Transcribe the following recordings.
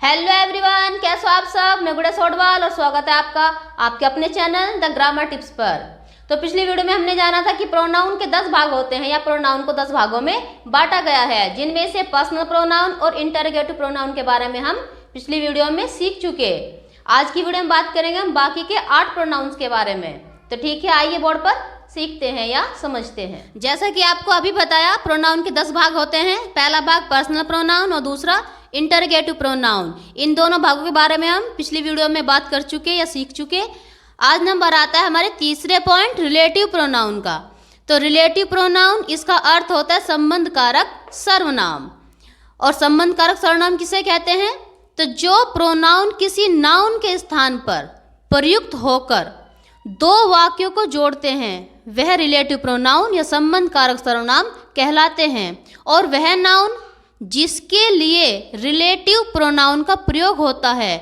Hello everyone, कैसे हो आप सब। मैं गुड़ा सोडवाल और स्वागत है आपका आपके अपने चैनल द ग्रामर टिप्स पर। तो पिछली वीडियो में हमने जाना था कि प्रोनाउन के 10 भाग होते हैं या प्रोनाउन को 10 भागों में बांटा गया है, जिनमें से पर्सनल प्रोनाउन और इंटरोगेटिव प्रोनाउन के बारे में हम पिछली वीडियो में सीख चुके। आज की वीडियो में बात करेंगे हम बाकी के 8 प्रोनाउंस के बारे में। तो ठीक है, आइए बोर्ड पर सीखते हैं या समझते हैं। जैसा कि आपको अभी बताया, प्रोनाउन के 10 भाग होते हैं। पहला भाग पर्सनल प्रोनाउन और दूसरा इंटरोगेटिव प्रोनाउन। इन दोनों भागों के बारे में हम पिछली वीडियो में बात कर चुके या सीख चुके। आज नंबर आता है हमारे तीसरे पॉइंट रिलेटिव प्रोनाउन का। तो रिलेटिव प्रोनाउन, इसका अर्थ होता है संबंध कारक सर्वनाम। और संबंध कारक सर्वनाम किसे कहते हैं? तो जो प्रोनाउन किसी नाउन के स्थान पर प्रयुक्त होकर दो वाक्यों को जोड़ते हैं वह रिलेटिव प्रोनाउन या संबंध कारक सर्वनाम कहलाते हैं। और वह नाउन जिसके लिए रिलेटिव प्रोनाउन का प्रयोग होता है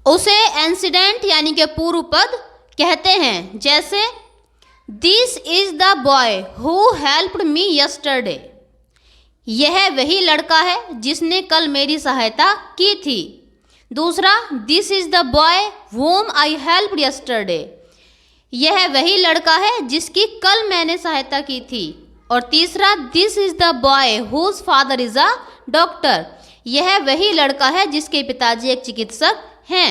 उसे एंसीडेंट यानी कि पूर्व पद कहते हैं। जैसे this is the boy who helped me yesterday. यह वही लड़का है जिसने कल मेरी सहायता की थी। दूसरा, this is the boy whom I helped yesterday. यह वही लड़का है जिसकी कल मैंने सहायता की थी। और तीसरा, this is the boy whose father is a doctor. यह वही लड़का है जिसके पिताजी एक चिकित्सक हैं।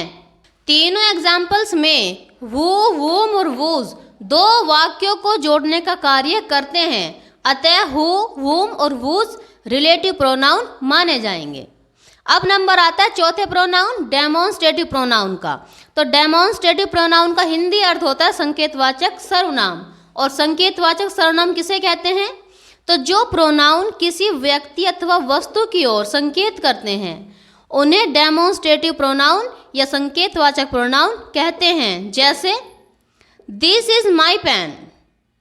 तीनों एग्जाम्पल्स में वो, वोम और वोज दो वाक्यों को जोड़ने का कार्य करते हैं। अतः हु, वोम और वोज रिलेटिव प्रोनाउन माने जाएंगे। अब नंबर आता है चौथे प्रोनाउन डेमोन्स्ट्रेटिव प्रोनाउन का। तो डेमोन्स्ट्रेटिव प्रोनाउन का हिंदी अर्थ होता है संकेतवाचक सर्वनाम। और संकेतवाचक सर्वनाम किसे कहते हैं? तो जो प्रोनाउन किसी व्यक्ति अथवा वस्तु की ओर संकेत करते हैं उन्हें डेमोन्स्ट्रेटिव प्रोनाउन या संकेतवाचक प्रोनाउन कहते हैं। जैसे this is my pen,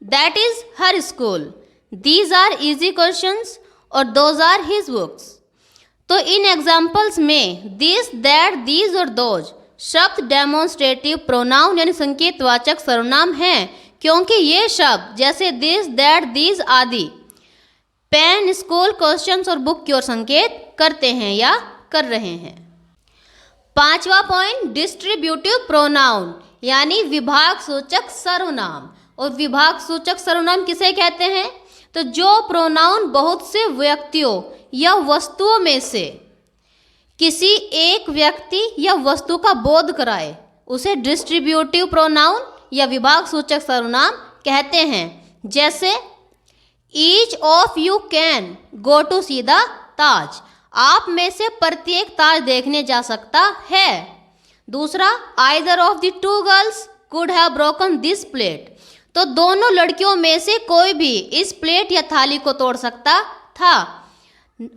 that is her school, these are easy questions और दोज आर हिज बुक्स। तो इन एग्जाम्पल्स में दिस, दैट, दीज और दोज शब्द डेमोन्स्ट्रेटिव प्रोनाउन यानी संकेतवाचक सर्वनाम हैं, क्योंकि ये शब्द जैसे दिस, दैट, दीज आदि पेन, स्कूल, क्वेश्चंस और बुक की ओर संकेत करते हैं या कर रहे हैं। पांचवा पॉइंट डिस्ट्रीब्यूटिव प्रोनाउन यानी विभाग सूचक सर्वनाम। और विभाग सूचक सर्वनाम किसे कहते हैं? तो जो प्रोनाउन बहुत से व्यक्तियों या वस्तुओं में से किसी एक व्यक्ति या वस्तु का बोध कराए उसे डिस्ट्रीब्यूटिव प्रोनाउन या विभाग सूचक सर्वनाम कहते हैं। जैसे each of you can go to see the Taj. आप में से प्रत्येक ताज देखने जा सकता है। दूसरा, either of the two girls could have broken this plate. तो दोनों लड़कियों में से कोई भी इस प्लेट या थाली को तोड़ सकता था।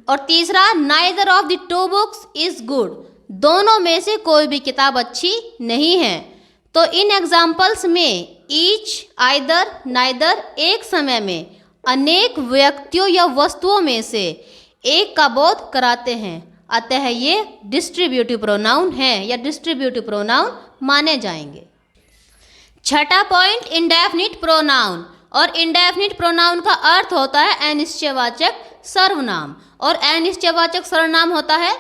और तीसरा, neither of the two books is good. दोनों में से कोई भी किताब अच्छी नहीं है। तो इन एग्जाम्पल्स में ईच, आइदर, नाइदर एक समय में अनेक व्यक्तियों या वस्तुओं में से एक का बोध कराते हैं। अतः ये डिस्ट्रीब्यूटिव प्रोनाउन है या डिस्ट्रीब्यूटिव प्रोनाउन माने जाएंगे। छठा पॉइंट इंडेफिनिट प्रोनाउन। और इंडेफिनिट प्रोनाउन का अर्थ होता है अनिश्चयवाचक सर्वनाम। और अनिश्चयवाचक सर्वनाम होता है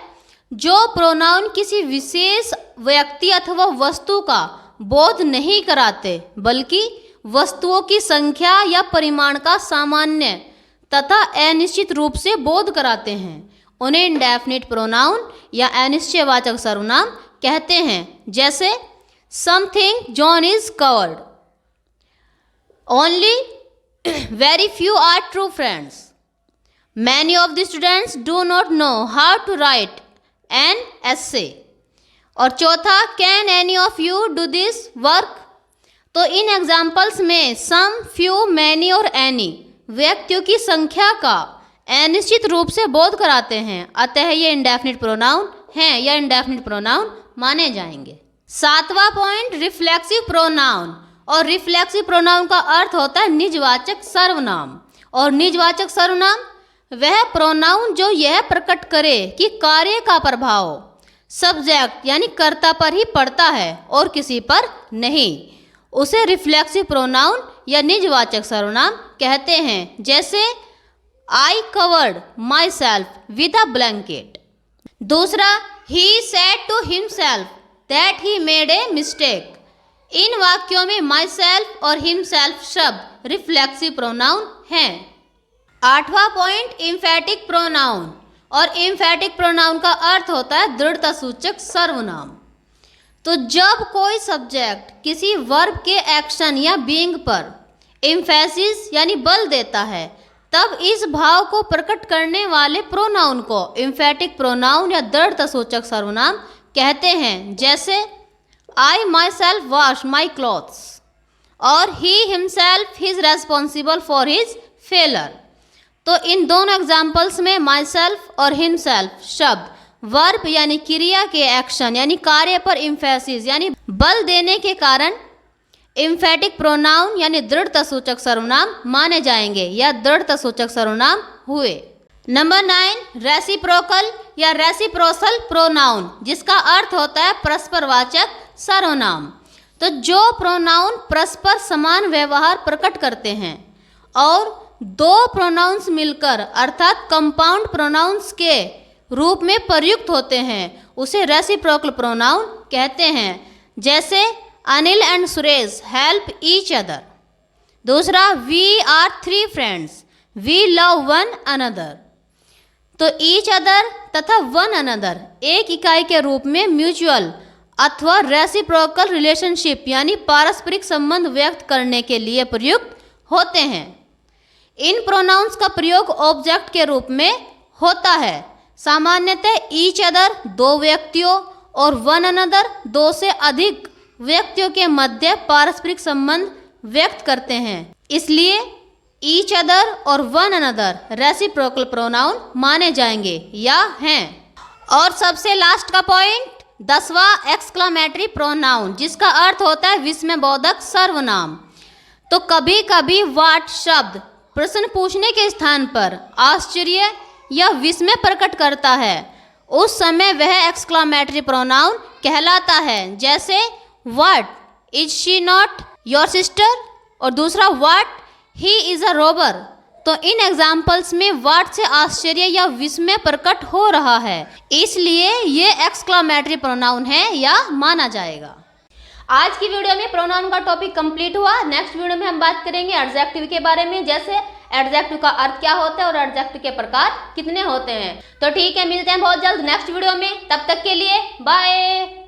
जो प्रोनाउन किसी विशेष व्यक्ति अथवा वस्तु का बोध नहीं कराते बल्कि वस्तुओं की संख्या या परिमाण का सामान्य तथा अनिश्चित रूप से बोध कराते हैं। उन्हें इंडेफिनिट प्रोनाउन या अनिश्चयवाचक सर्वनाम कहते हैं। जैसे something John is covered, only very few are true friends, many of the students do not know how to write an essay. और चौथा, can any of you do this work. तो इन examples में सम, फ्यू, मैनी और any व्यक्तियों की संख्या का अनिश्चित रूप से बोध कराते हैं। अतः ये इंडेफिनिट प्रोनाउन हैं या इंडेफिनिट प्रोनाउन माने जाएंगे। सातवां पॉइंट रिफ्लेक्सिव प्रोनाउन। और रिफ्लेक्सिव प्रोनाउन का अर्थ होता है निजवाचक सर्वनाम। और निजवाचक सर्वनाम वह प्रोनाउन जो यह प्रकट करे कि कार्य का प्रभाव सब्जेक्ट यानी कर्ता पर ही पड़ता है और किसी पर नहीं, उसे रिफ्लेक्सिव प्रोनाउन या निजवाचक सर्वनाम कहते हैं। जैसे I covered my self with a blanket. दूसरा, he said to himself that he made a mistake। इन वाक्यों में myself और himself शब्द रिफ्लेक्सिव प्रोनाउन हैं। 8वां पॉइंट एम्फेटिक प्रोनाउन, और एम्फेटिक प्रोनाउन का अर्थ होता है दृढ़ता सूचक सर्वनाम। तो जब कोई सब्जेक्ट किसी वर्ब के एक्शन या बीइंग पर एम्फेसिस यानी बल देता है, तब इस भाव को प्रकट करने वाले प्रोनाउन को एम्फेटिक प्रोनाउन या दृढ़ता सूचक सर्वनाम कहते हैं। जैसे I myself wash my clothes और he himself is responsible for his failure। तो इन दोनों एग्जाम्पल्स में myself और himself शब्द वर्ब यानी क्रिया के एक्शन यानी कार्य पर एम्फेसिस यानी बल देने के कारण एम्फेटिक प्रोनाउन यानी दृढ़ता सूचक सर्वनाम माने जाएंगे या दृढ़ता सूचक सर्वनाम हुए। नंबर 9 रेसिप्रोकल या रेसिप्रोसल प्रोनाउन, जिसका अर्थ होता है परस्परवाचक सर्वनाम। तो जो प्रोनाउन परस्पर समान व्यवहार प्रकट करते हैं और दो प्रोनाउंस मिलकर अर्थात कंपाउंड प्रोनाउंस के रूप में प्रयुक्त होते हैं, उसे रेसिप्रोकल प्रोनाउन कहते हैं। जैसे Anil and Suresh help each other. दूसरा we are 3 friends we love one another. तो ईच अदर तथा वन अनदर एक इकाई के रूप में म्यूचुअल अथवा रेसिप्रोकल रिलेशनशिप यानी पारस्परिक संबंध व्यक्त करने के लिए प्रयुक्त होते हैं। इन प्रोनाउंस का प्रयोग ऑब्जेक्ट के रूप में होता है। सामान्यतः ईच अदर 2 व्यक्तियों और वन अनदर 2 से अधिक व्यक्तियों के मध्य पारस्परिक संबंध व्यक्त करते हैं, इसलिए ईच अदर और वन अनदर रेसिप्रोकल प्रोनाउन माने जाएंगे या हैं। और सबसे लास्ट का पॉइंट 10वां एक्सक्लेमेटरी प्रोनाउन, जिसका अर्थ होता है विस्मयबोधक सर्वनाम। तो कभी कभी व्हाट शब्द प्रश्न पूछने के स्थान पर आश्चर्य या विस्मय प्रकट करता है, उस समय वह एक्सक्लेमेटरी प्रोनाउन कहलाता है। जैसे what is she not your sister, और दूसरा what he is a Rober. तो इन एग्जाम्पल्स में व्हाट से आश्चर्य या विस्मय प्रकट हो रहा है, इसलिए ये एक्सक्लेमेटरी प्रोनाउन है या माना जाएगा। आज की वीडियो में प्रोनाउन का टॉपिक कंप्लीट हुआ। नेक्स्ट वीडियो में हम बात करेंगे एडजेक्टिव के बारे में, जैसे एडजेक्टिव का अर्थ क्या होता है और एडजेक्टिव के प्रकार कितने होते हैं। तो ठीक है, मिलते हैं बहुत जल्द नेक्स्ट वीडियो में, तब तक के लिए बाय।